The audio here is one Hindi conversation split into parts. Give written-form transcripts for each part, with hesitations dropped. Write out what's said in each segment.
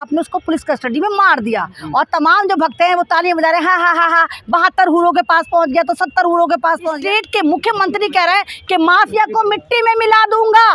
आपने उसको पुलिस कस्टडी में मार दिया और तमाम जो भक्त हैं वो तालियां बजा रहे हैं, हा हा हा 72 हुरों के पास पहुंच गया तो 70 हुरों के पास पहुंच गया। स्टेट के मुख्यमंत्री कह रहे हैं कि माफिया को मिट्टी में मिला दूंगा।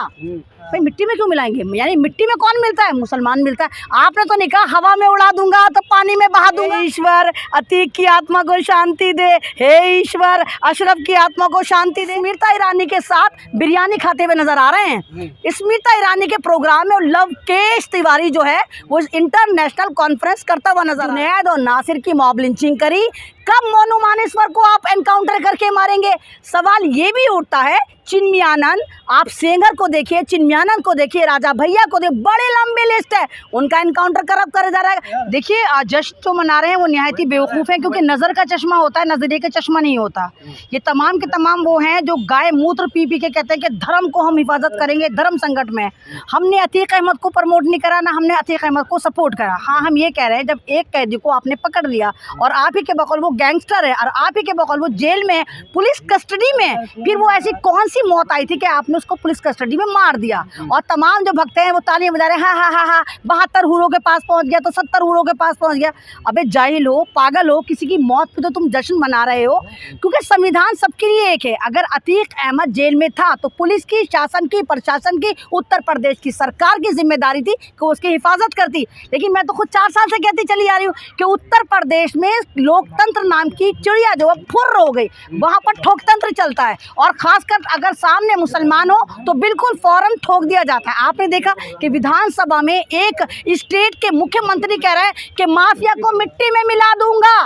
भाई मिट्टी में क्यों मिलाएंगे? यानी मिट्टी में कौन मिलता है? मुसलमान मिलता है। आपने तो नहीं कहा हवा में उड़ा दूंगा तो पानी में बहा दूंगा। ईश्वर अतीक की आत्मा को शांति दे, हे ईश्वर अशरफ की आत्मा को शांति दे। स्मृति ईरानी के साथ बिरयानी खाते हुए नजर आ रहे हैं। स्मृति ईरानी के प्रोग्राम में लवकेश तिवारी जो है वो इंटरनेशनल कॉन्फ्रेंस करता हुआ नजर जुनैद और नासिर की मॉब लिंचिंग करी। कब मोनू मानेश्वर को आप एनकाउंटर करके मारेंगे? सवाल ये भी उठता है। चिन्मयानंद, आप सेंगर को देखिए, चिन्मयानंद को देखिए, राजा भैया को देखिए, बड़े लंबे लिस्ट है, उनका एनकाउंटर कब करा जा रहा है? देखिए जश्न जो मना रहे हैं वो निहायत ही बेवकूफ़ है, क्योंकि नज़र का चश्मा होता है, नजरिए का चश्मा नहीं होता। ये तमाम के तमाम वो हैं जो गाय मूत्र पी पी के कहते हैं कि धर्म को हम हिफाजत करेंगे, धर्म संकट में। हमने अतीक अहमद को प्रमोट नहीं करा, ना हमने अतीक अहमद को सपोर्ट करा। हाँ, हम ये कह रहे हैं जब एक कैदी को आपने पकड़ लिया और आप ही के बकौल वो गैंगस्टर है और आप ही के बकौल वो जेल में पुलिस कस्टडी में, फिर वो ऐसी कौन सी मौत आई थी कि आपने उसको पुलिस कस्टडी में मार दिया? और तमाम जो भक्त हैं वो तालियां बजा रहे हैं, हा हा हा 72 हुरों के पास पहुंच गया तो 70 हुरों के पास पहुंच गया। अबे जाहिल हो, पागल हो, किसी की मौत पे तो तुम जश्न मना रहे हो, क्योंकि संविधान सबके लिए एक है। अगर अतीक अहमद जेल में था तो पुलिस की, शासन की, प्रशासन की, उत्तर प्रदेश की सरकार की जिम्मेदारी थी कि उसकी हिफाजत करती। लेकिन मैं तो खुद 4 साल से कहती चली आ रही हूँ कि उत्तर प्रदेश में लोकतंत्र नाम की चिड़िया जो है फुर्र हो गई, वहाँ पर ठोकतंत्र चलता है और खासकर अगर सामने मुसलमान हो तो बिल्कुल फौरन ठोक दिया जाता है। आपने देखा कि विधानसभा में एक स्टेट के मुख्यमंत्री कह रहे हैं कि माफिया को मिट्टी में मिला दूंगा।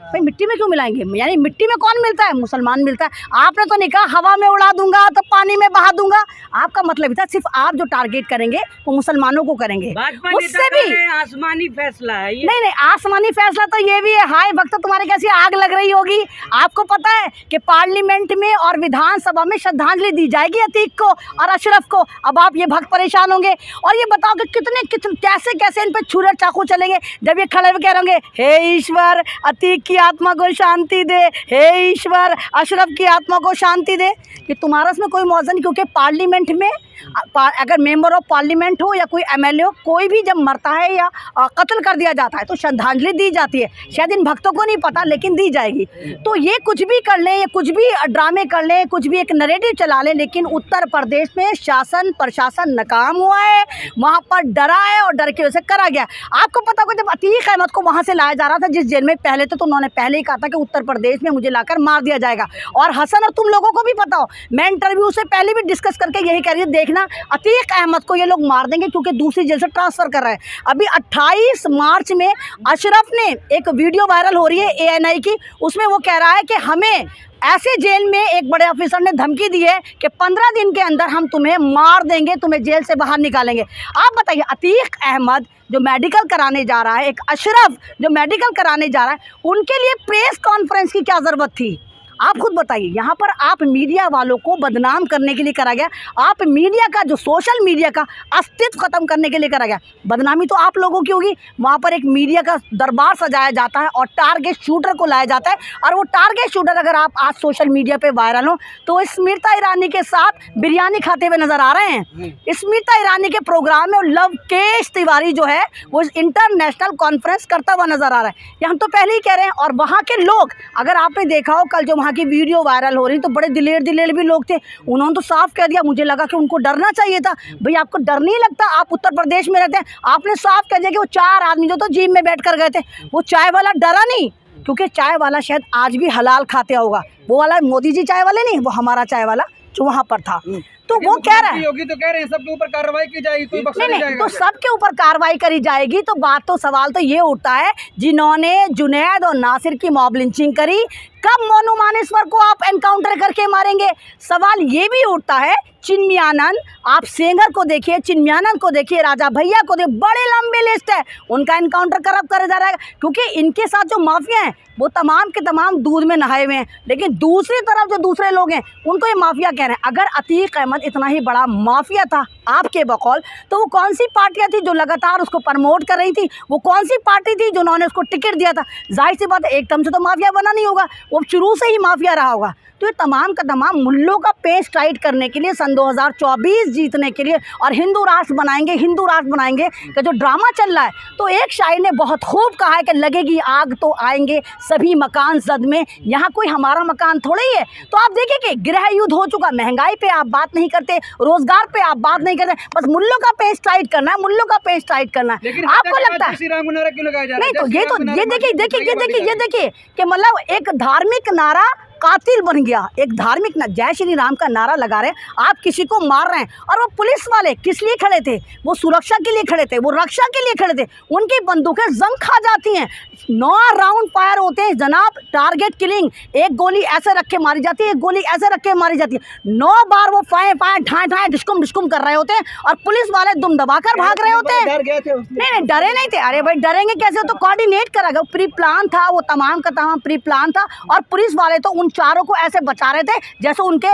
भाई मिट्टी में क्यों मिलाएंगे? यानी मिट्टी में कौन मिलता है? मुसलमान मिलता है। आपने तो नहीं कहा हवा में उड़ा दूंगा तो पानी में बहा दूंगा। आपका मतलब था सिर्फ आप जो टारगेट करेंगे वो मुसलमानों को करेंगे। उससे भी आसमानी फैसला है ये। नहीं, आसमानी फैसला तो ये भी है। हाय भक्त, तुम्हारी कैसी आग लग रही होगी। आपको पता है कि पार्लियामेंट में और विधानसभा में श्रद्धांजलि दी जाएगी अतीक को और अशरफ को। अब आप ये भक्त परेशान होंगे और ये बताओ कि कितने कैसे कैसे इन पर छुरे चाकू चलेंगे जब ये खड़े हुए कह रहे होंगे, हे ईश्वर अतीक की आत्मा को शांति दे, हे ईश्वर अशरफ की आत्मा को शांति दे। कि तुम्हारा इसमें कोई मौजन, क्योंकि पार्लियामेंट में अगर मेंबर ऑफ पार्लियामेंट हो या कोई एमएलए हो, कोई भी जब मरता है या कत्ल कर दिया जाता है तो श्रद्धांजलि दी जाती है। शायद इन भक्तों को नहीं पता, लेकिन दी जाएगी। तो ये कुछ भी कर लें, ये कुछ भी ड्रामे कर लें, कुछ भी एक नैरेटिव चला लें, लेकिन उत्तर प्रदेश में शासन प्रशासन नाकाम हुआ है, वहाँ पर डरा है और डर की वजह से करा गया। आपको पता होगा जब अतीक अहमद को वहाँ से लाया जा रहा था जिस जेल में पहले तो उन्होंने पहले ही कहा था कि उत्तर प्रदेश में मुझे लाकर मार दिया जाएगा। और हसन और तुम लोगों को भी पता हो, मैं इंटरव्यू से पहले भी डिस्कस करके यही कह रही हूँ, देखना अतीक अहमद को ये लोग मार देंगे क्योंकि दूसरी जेल से ट्रांसफर कर रहे हैं। अभी 28 मार्च में अशरफ ने एक वीडियो वायरल हो रही है ANI की, उसमें वो कह रहा है कि हमें ऐसे जेल में एक बड़े ऑफिसर ने धमकी दी है कि 15 दिन के अंदर हम तुम्हें मार देंगे, तुम्हें जेल से बाहर निकालेंगे। आप बताइए, अतीक अहमद जो मेडिकल कराने जा रहा है, एक अशरफ जो मेडिकल कराने जा रहा है, उनके लिए प्रेस कॉन्फ्रेंस की क्या ज़रूरत थी? आप खुद बताइए। यहाँ पर आप मीडिया वालों को बदनाम करने के लिए करा गया, आप मीडिया का जो सोशल मीडिया का अस्तित्व खत्म करने के लिए करा गया। बदनामी तो आप लोगों की होगी। वहाँ पर एक मीडिया का दरबार सजाया जाता है और टारगेट शूटर को लाया जाता है, और वो टारगेट शूटर अगर आप आज सोशल मीडिया पे वायरल हो तो स्मृति ईरानी के साथ बिरयानी खाते हुए नजर आ रहे हैं। स्मृति ईरानी के प्रोग्राम में लवकेश तिवारी जो है वो इंटरनेशनल कॉन्फ्रेंस करता हुआ नजर आ रहा है। ये हम तो पहले ही कह रहे हैं। और वहाँ के लोग, अगर आपने देखा हो कल जो वहाँ की वीडियो वायरल हो रही तो बड़े दिलेर भी लोग थे, उन्होंने तो साफ कह दिया, मुझे लगा कि उनको डरना चाहिए था। भाई आपको डर नहीं लगता? आप उत्तर प्रदेश में रहते हैं, आपने साफ कह दिया कि वो 4 आदमी जो तो जिम में बैठ कर गए थे, वो चाय वाला डरा नहीं, क्योंकि चाय वाला शायद आज भी हलाल खाते होगा। वो वाला मोदी जी चाय वाले नहीं, वो हमारा चाय वाला जो वहाँ पर था। तो वो कह रहा है योगी तो कह रहे हैं सबके ऊपर कार्रवाई की जाएगी, कोई बख्शा नहीं जाएगा। तो सबके ऊपर कार्रवाई करी जाएगी। तो बात तो सवाल तो ये उठता है, जिन्होंने जुनैद और नासिर की मॉब लिंचिंग करी, कब मोनू मानेश्वर को आप एनकाउंटर करके मारेंगे? सवाल ये भी उठता है। चिन्मयानंद, आप सेंगर को देखिए, चिन्मयानंद को देखिए, राजा भैया को देखिए, बड़े लंबे लिस्ट है, उनका एनकाउंटर कब करा जा रहा है? क्योंकि इनके साथ जो माफिया हैं वो तमाम के तमाम दूध में नहाए हुए हैं, लेकिन दूसरी तरफ जो दूसरे लोग हैं उनको ये माफिया कह रहे हैं। अगर अतीक अहमद अहमद इतना ही बड़ा माफिया था आपके बकौल, तो वो कौन सी पार्टियां थी जो लगातार उसको प्रमोट कर रही थी? वो कौन सी पार्टी थी जिन्होंने उसको टिकट दिया था? जाहिर सी बात है एकदम से तो माफिया बना नहीं होगा, वो शुरू से ही माफिया रहा होगा। तो ये तमाम का तमाम मुल्लों का पेच टाइट करने के लिए, सन 2024 जीतने के लिए और हिंदू राष्ट्र बनाएंगे का जो ड्रामा चल रहा है। तो एक शायर ने बहुत खूब कहा है कि लगेगी आग तो आएंगे सभी मकान जद में, यहाँ कोई हमारा मकान थोड़ा ही है। तो आप देखिए कि गृह युद्ध हो चुका, महंगाई पे आप बात नहीं करते, रोजगार पे आप बात नहीं करते, बस मुल्लों का पेच टाइट करना है, मुल्लों का पेच टाइट करना है। आपको लगता है श्री राम को नारा क्यों लगाया जा रहा है? नहीं, तो ये देखिए कि मतलब एक धार्मिक नारा कातिल बन गया। एक धार्मिक ना जय श्री राम का नारा लगा रहे हैं, आप किसी को मार रहे हैं। और वो पुलिस वाले किस लिए खड़े थे? वो सुरक्षा के लिए खड़े थे, वो रक्षा के लिए खड़े थे। उनकी बंदूकें जंग खा जाती हैं, 9 राउंड फायर होते हैं जनाब, टारगेट किलिंग। एक गोली ऐसे रख के मारी जाती है, एक गोली ऐसे रख के मारी जाती है। 9 बार वो फायर ठाए डिस्कुम कर रहे होते हैं और पुलिस वाले दुम दबाकर भाग रहे होते हैं। नहीं, डरे नहीं थे। अरे भाई डरेंगे कैसे? तो कोऑर्डिनेट करा गया, प्री प्लान था, वो तमाम का तमाम प्री प्लान था। और पुलिस वाले तो उन चारों को ऐसे बचा रहे थे जैसे उनके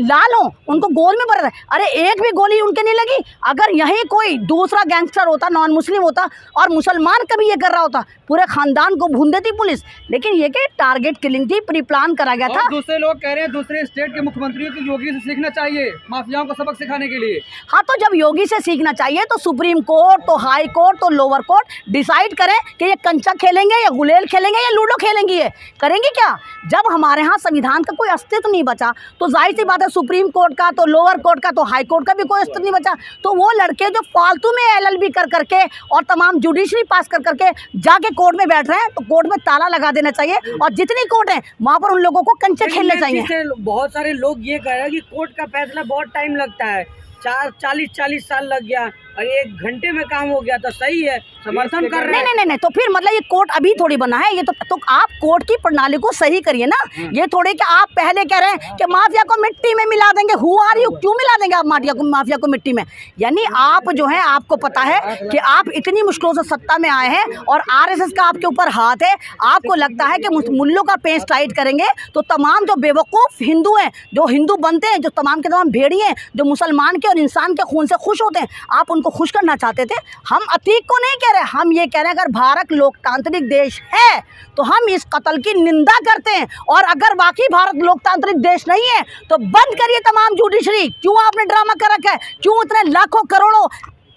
लाल हो, उनको गोल में भर रहे। अरे एक भी गोली उनके नहीं लगी। अगर यही कोई दूसरा गैंगस्टर होता, नॉन मुस्लिम होता और मुसलमान कभी ये कर रहा होता, पूरे खानदान को भून देती पुलिस। लेकिन ये कि टारगेट किलिंग थी, प्री प्लान करा गया था। दूसरे लोग कह रहे हैं दूसरे स्टेट के मुख्यमंत्रियों को योगी से सीखना चाहिए माफियाओं को सबक सिखाने के लिए। हाँ, तो जब योगी से सीखना चाहिए तो सुप्रीम कोर्ट, तो हाई कोर्ट, तो लोअर कोर्ट डिसाइड करें कि ये कंचा खेलेंगे या गुलेल खेलेंगे या लूडो खेलेंगी। ये करेंगी क्या? जब हमारे यहाँ संविधान का कोई अस्तित्व नहीं बचा तो जाहिर सी बात है सुप्रीम कोर्ट का, तो लोअर कोर्ट का, तो हाई कोर्ट का भी कोई अस्तित्व नहीं बचा। तो वो लड़के जो फालतू में LLB कर करके और तमाम जुडिशरी पास कर करके जाके कोर्ट में बैठ रहे हैं, तो कोर्ट में ताला लगा देना चाहिए और जितनी कोर्ट है वहाँ पर उन लोगों को कंचे खेलने चाहिए। बहुत सारे लोग ये कह रहे हैं कि कोर्ट का फैसला बहुत टाइम लगता है, 40 साल लग गया और 1 घंटे में काम हो गया, तो सही है, समर्थन कर रहे हैं। नहीं, तो फिर मतलब ये कोर्ट अभी थोड़ी बना है। ये तो आप कोर्ट की प्रणाली को सही करिए ना। ये थोड़े कि आप पहले कह रहे हैं कि माफिया को मिट्टी में मिला देंगे। Who are you? क्यों मिला देंगे आप माफिया को मिट्टी में? यानी आप जो है, आपको पता है कि आप इतनी मुश्किलों से सत्ता में आए हैं और RSS का आपके ऊपर हाथ है। आपको लगता है कि मुल्लों का पेच टाइट करेंगे तो तमाम जो बेवकूफ़ हिंदू हैं, जो हिंदू बनते हैं, जो तमाम के तमाम भेड़िए हैं, जो मुसलमान के और इंसान के खून से खुश होते हैं, आप उनको खुश करना चाहते थे। हम अतीक को नहीं कह रहे, हम ये कह रहे हैं अगर भारत लोकतांत्रिक देश है तो हम इस कत्ल की निंदा करते हैं। और अगर वाकई भारत लोकतांत्रिक देश नहीं है तो बंद करिए तमाम जुडिशरी। क्यों आपने ड्रामा कर रखा है? क्यों इतने लाखों करोड़ों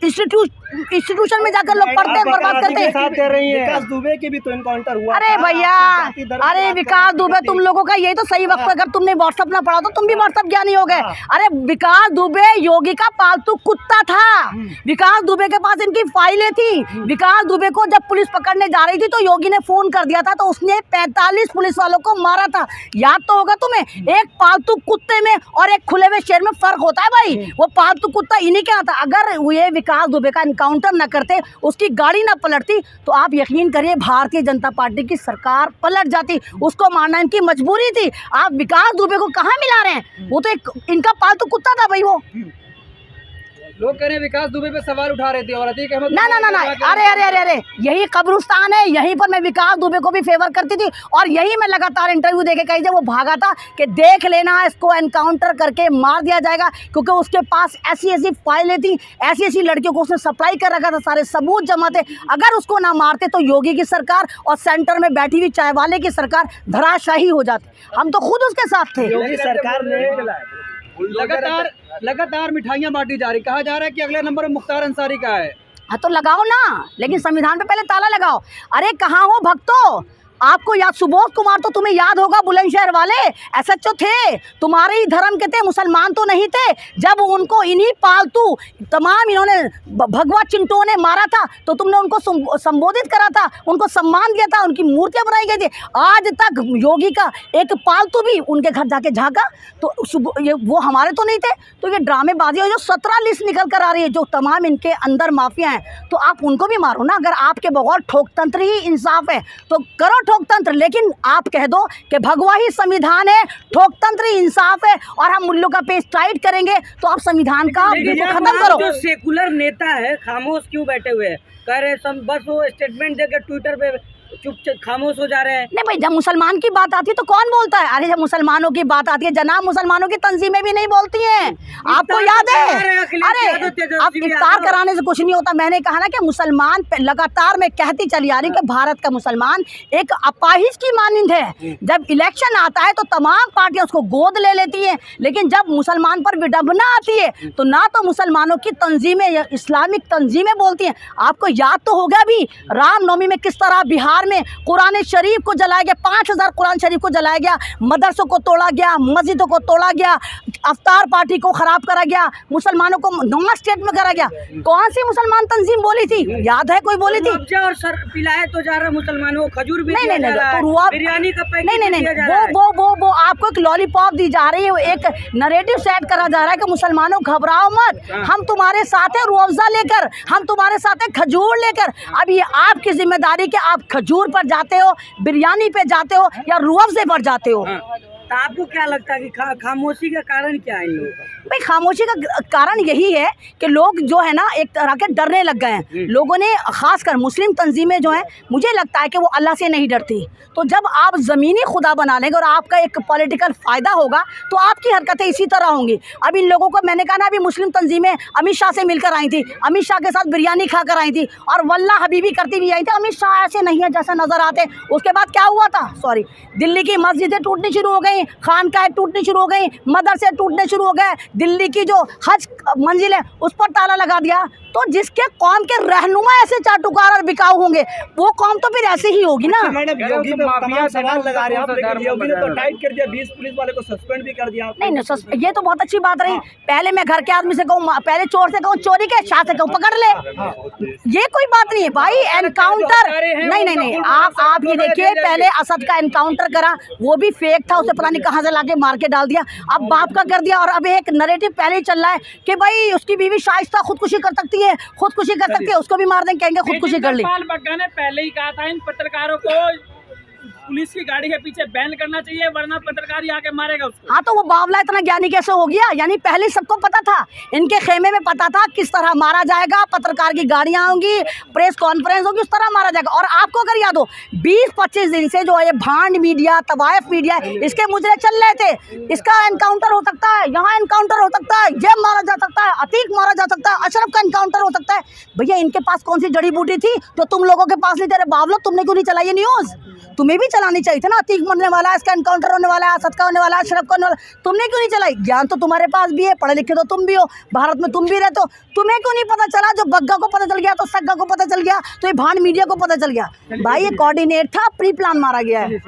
इंस्टीट्यूशन में जाकर लोग पढ़ते हैं, बर्बाद करते हैं? विकास दुबे की भी तो एनकाउंटर हुआ। अरे भैया, अरे विकास दुबे, तुम लोगों का यही तो सही वक्त, अगर तुमने व्हाट्सअप ना पढ़ा तो तुम भी व्हाट्सअप ज्ञानी हो गए। अरे विकास दुबे योगी का पालतू कुत्ता था। विकास दुबे के पास इनकी फाइलें थी। विकास दुबे को जब पुलिस पकड़ने जा रही थी तो योगी ने फोन कर दिया था, तो उसने 45 पुलिस वालों को मारा था। याद तो होगा तुम्हें। एक पालतू कुत्ते में और एक खुले हुए शेर में फर्क होता है भाई। वो पालतू कुत्ता इन्हीं के आता। अगर ये विकास दुबे का एनकाउंटर न करते, उसकी गाड़ी ना पलटती, तो आप यकीन करिए भारतीय जनता पार्टी की सरकार पलट जाती। उसको मारना इनकी मजबूरी थी। आप विकास दुबे को कहाँ मिला रहे हैं? वो तो एक इनका पालतू कुत्ता था भाई। वो लोग कह रहे हैं विकास दुबे पे सवाल उठा रहे थे और अतीक अहमद ना, अरे यही कब्रिस्तान है, यहीं पर मैं विकास दुबे को भी फेवर करती थी और यही मैं लगातार इंटरव्यू देके कही जब वो भागा था कि देख लेना इसको एनकाउंटर करके मार दिया जाएगा, क्योंकि उसके पास ऐसी फाइलें थी, ऐसी लड़कियों को उसने सप्लाई कर रखा था, सारे सबूत जमा थे। अगर उसको ना मारते तो योगी की सरकार और सेंटर में बैठी हुई चाय वाले की सरकार धराशाही हो जाती। हम तो खुद उसके साथ थे। योगी सरकार ने लगातार मिठाइयाँ बांटी जा रही, कहा जा रहा है कि अगले नंबर में मुख्तार अंसारी का है। हाँ तो लगाओ ना, लेकिन संविधान पे पहले ताला लगाओ। अरे कहाँ हो भक्तों? आपको याद, सुबोध कुमार तो तुम्हें याद होगा, बुलंदशहर वाले SHO थे, तुम्हारे ही धर्म के थे, मुसलमान तो नहीं थे। जब उनको इन्हीं पालतू तमाम इन्होंने भगवा चिंटों ने मारा था तो तुमने उनको संबोधित करा था, उनको सम्मान दिया था, उनकी मूर्तियां बनाई गई थी। आज तक योगी का एक पालतू भी उनके घर जाके झांका तो ये वो हमारे तो नहीं थे। तो ये ड्रामेबाजी जो 17 लिस्ट निकल कर आ रही है, जो तमाम इनके अंदर माफिया हैं, तो आप उनको भी मारो ना। अगर आपके बगौर ठोकतंत्र ही इंसाफ है तो करो ठोकतंत्र, लेकिन आप कह दो कि भगवा ही संविधान है, ठोकतंत्र ही इंसाफ है और हम मुल्लों का पेच टाइट करेंगे, तो आप संविधान का खत्म करो। जो सेकुलर नेता है खामोश क्यों बैठे हुए हैं? कह रहे सब बस वो स्टेटमेंट देकर ट्विटर पे चुप खामोश हो जा रहे हैं। नहीं भाई, जब मुसलमान की बात आती है तो कौन बोलता है? अरे जब मुसलमानों की बात आती है जनाब, मुसलमानों की तंजीमें भी नहीं बोलती हैं। आपको याद है? अरे अब इफ्तार कराने से कुछ नहीं होता। मैंने कहा ना कि मुसलमान लगातार मैं कहती चली आ रही कि भारत का मुसलमान एक अपाहिज की मानिंद है। जब इलेक्शन आता है तो तमाम पार्टियां उसको गोद ले लेती हैं, लेकिन जब मुसलमान पर विडंबना आती है तो ना तो मुसलमानों की तंजीमें या इस्लामिक तंजीमें बोलती हैं। आपको याद तो होगा भी रामनवमी में किस तरह बिहार में कुरान शरीफ को जलाया गया, 5000 कुरान शरीफ को जलाया गया, मदरसों को तोड़ा गया, मस्जिदों को तोड़ा गया, अफ्तार पार्टी को खराब करा गया, मुसलमानों को नमाज स्टेट में करा गया। कौन सी मुसलमान तंजीम बोली थी? याद है कोई बोली थी? और सर पिलाए तो जा रहा मुसलमानों को, खजूर भी नहीं, तो बिरयानी का पैकेट नहीं, वो आपको एक लॉलीपॉप दी जा रही है, एक नरेटिव सेट करा जा रहा है कि मुसलमानों घबराओ मत, हम तुम्हारे साथ हैं रूअफ़ज़ा लेकर, हम तुम्हारे साथ हैं खजूर लेकर। अब ये आपकी जिम्मेदारी कि आप खजूर पर जाते हो, बिरयानी पे जाते हो या रूअफ़ज़े पर जाते हो। तो आपको क्या लगता है कि खामोशी का कारण क्या है इन लोगों का? भाई खामोशी का कारण यही है कि लोग जो है ना एक तरह के डरने लग गए हैं। लोगों ने खासकर मुस्लिम तंजीमें जो हैं, मुझे लगता है कि वो अल्लाह से नहीं डरती। तो जब आप ज़मीनी खुदा बना लेंगे और आपका एक पॉलिटिकल फ़ायदा होगा तो आपकी हरकतें इसी तरह होंगी। अब इन लोगों को मैंने कहा ना, अभी मुस्लिम तंजीमें अमित शाह से मिलकर आई थी, अमित शाह के साथ बिरयानी खाकर आई थी और वल्लाह हबीबी करती भी आई थी। अमित शाह ऐसे नहीं है जैसा नज़र आते। उसके बाद क्या हुआ था? सॉरी, दिल्ली की मस्जिदें टूटनी शुरू हो गई, खानकाहें टूटनी शुरू हो गई, मदरसे टूटने शुरू हो गए, दिल्ली की जो हज मंजिल है उस पर ताला लगा दिया। तो जिसके कौम के रहनुमा ऐसे चाटुकार और बिकाऊ होंगे वो कौम तो फिर ऐसे ही होगी ना। मैडम, योगी पे तमाम सवाल लगा रहे हैं आप, लेकिन योगी ने तो टाइट कर दिया, 20 पुलिस वाले को सस्पेंड भी कर दिया। नहीं, ये तो बहुत अच्छी बात रही। पहले मैं घर के आदमी से कहूँ, पहले चोर से कहूँ चोरी के, शाह से कहूँ पकड़ ले, ये कोई बात नहीं है भाई। एनकाउंटर नहीं, आप ये देखिए, पहले असद का एनकाउंटर करा, वो भी फेक था, उसे पता नहीं कहाँ से लाके मार के डाल दिया, अब बाप का कर दिया। और अब एक नरेटिव पहले ही चल रहा है कि भाई उसकी बीवी शाइस्ता खुदकुशी कर सकती है, खुदकुशी कर सकती है, उसको भी मार देंगे, कहेंगे खुदकुशी कर ली। बग्गा ने पहले ही कहा था इन पत्रकारों को पुलिस की गाड़ी के पीछे बैन करना चाहिए वरना पत्रकार ही आके मारेगा उसको। हाँ, तो वो बावला इतना ज्ञानी कैसे हो गया? यानी पहले सबको पता था, इनके खेमे में पता था किस तरह मारा जाएगा, पत्रकार की गाड़ियां होंगी, प्रेस कॉन्फ्रेंस होगी, उस तरह मारा जाएगा। और आपको अगर याद हो 20-25 दिन से जो है भांड मीडिया, तवायफ मीडिया, इसके मुजरे चल रहे थे, इसका एनकाउंटर हो सकता है, यहाँ एनकाउंटर हो सकता है, ये मारा जा सकता है, अतीक मारा जा सकता है, अशरफ का एनकाउंटर हो सकता है। भैया इनके पास कौन सी जड़ी बूटी थी जो तुम लोगों के पास नहीं? तेरे बावलो, तुमने क्यों नहीं चलाई न्यूज़? तुम्हें भी चलानी चाहिए थी ना। अतीक मरने वाला है, इसका एनकाउंटर होने वाला है, असद का होने वाला है, अशरफ का होने वाला है, तुमने क्यों नहीं चलाई? ज्ञान तो तुम्हारे पास भी है, पढ़े लिखे तो तुम भी हो, भारत में तुम भी रहते हो, तुम्हें क्यों नहीं पता चला? जो बग्गा को पता चल गया तो सग्गा को पता चल गया, तो ये भांड मीडिया को पता चल गया। भाई ये कोऑर्डिनेट था, प्री प्लान मारा गया है।